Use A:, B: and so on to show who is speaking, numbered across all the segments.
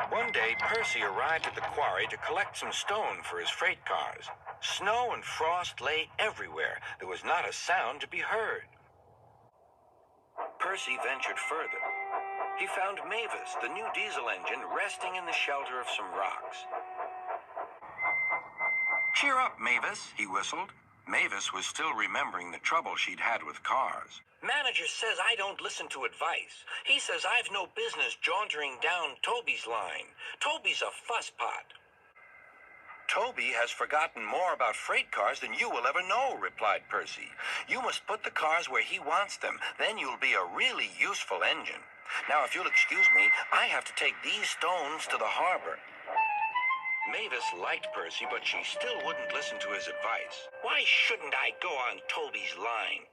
A: One day, Percy arrived at the quarry to collect some stone for his freight cars. Snow and frost lay everywhere. There was not a sound to be heard. Percy ventured further. He found Mavis, the new diesel engine, resting in the shelter of some rocks. "Cheer up, Mavis," he whistled. Mavis was still remembering the trouble she'd had with cars. "Manager says I don't listen to advice. He says I've no business jauntering down Toby's line. Toby's a fusspot." "Toby has forgotten more about freight cars than you will ever know," replied Percy. "You must put the cars where he wants them. Then you'll be a really useful engine. Now, if you'll excuse me, I have to take these stones to the harbor." Mavis liked Percy, but she still wouldn't listen to his advice. "Why shouldn't I go on Toby's line?"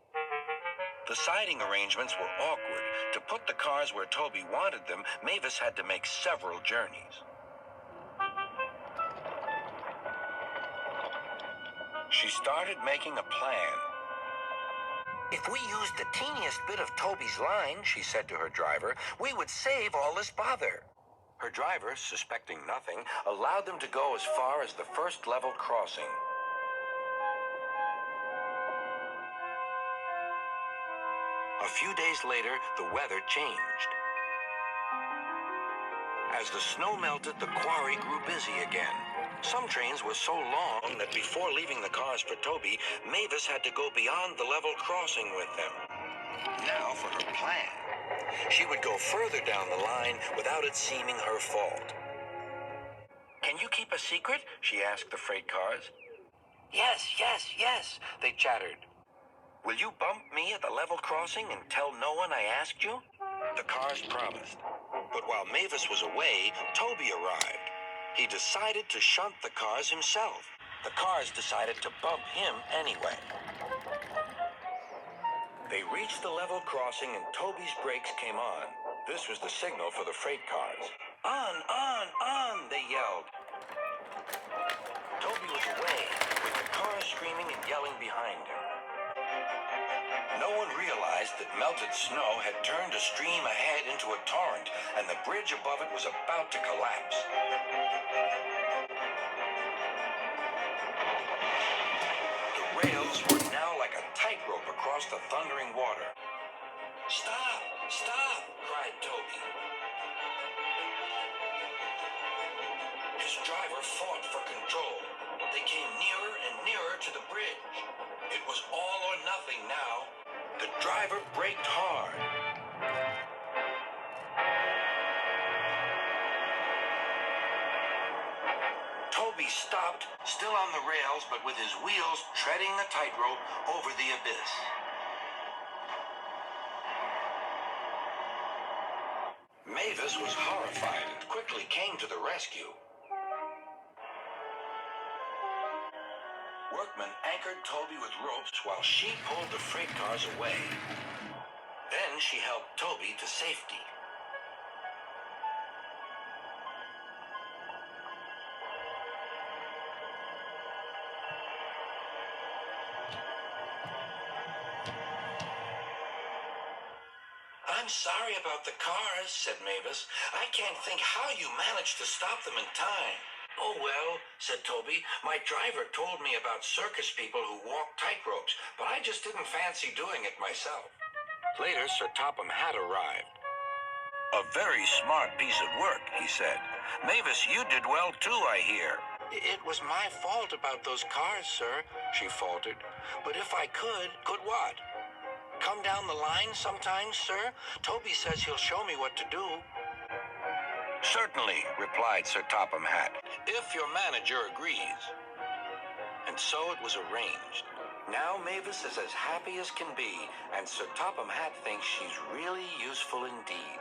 A: The siding arrangements were awkward. To put the cars where Toby wanted them, Mavis had to make several journeys. She started making a plan. "If we used the teeniest bit of Toby's line," she said to her driver, "we would save all this bother." Her driver, suspecting nothing, allowed them to go as far as the first level crossing. A few days later, the weather changed. As the snow melted, the quarry grew busy again. Some trains were so long that before leaving the cars for Toby, Mavis had to go beyond the level crossing with them. Now for her plan. She would go further down the line without it seeming her fault. "Can you keep a secret?" she asked the freight cars. Yes, they chattered. "Will you bump me at the level crossing and tell no one I asked you?" The cars promised. But while Mavis was away, Toby arrived. He decided to shunt the cars himself. The cars decided to bump him anyway. They reached the level crossing and Toby's brakes came on. This was the signal for the freight cars. On, they yelled. Toby was away, with the cars screaming and yelling behind him. No one realized that melted snow had turned a stream ahead into a torrent, and the bridge above it was about to collapse. The rails were now like a tightrope across the thundering water. Stop, cried Toby. His driver fought for control. They came nearer and nearer to the bridge. It was all or nothing now. The driver braked hard. Toby stopped, still on the rails, but with his wheels treading the tightrope over the abyss. Mavis was horrified and quickly came to the rescue. Workmen anchored Toby with ropes while she pulled the freight cars away. Then she helped Toby to safety. "I'm sorry about the cars," said Mavis. "I can't think how you managed to stop them in time." "Oh, well," said Toby, "my driver told me about circus people who walk tightropes, but I just didn't fancy doing it myself." Later, Sir Topham Hatt arrived. "A very smart piece of work," he said. "Mavis, you did well too, I hear." "It was my fault about those cars, sir," she faltered. "But if I could what? Come down the line sometimes, sir? Toby says he'll show me what to do." "Certainly," replied Sir Topham Hatt, "if your manager agrees." And so it was arranged. Now Mavis is as happy as can be, and Sir Topham Hatt thinks she's really useful indeed.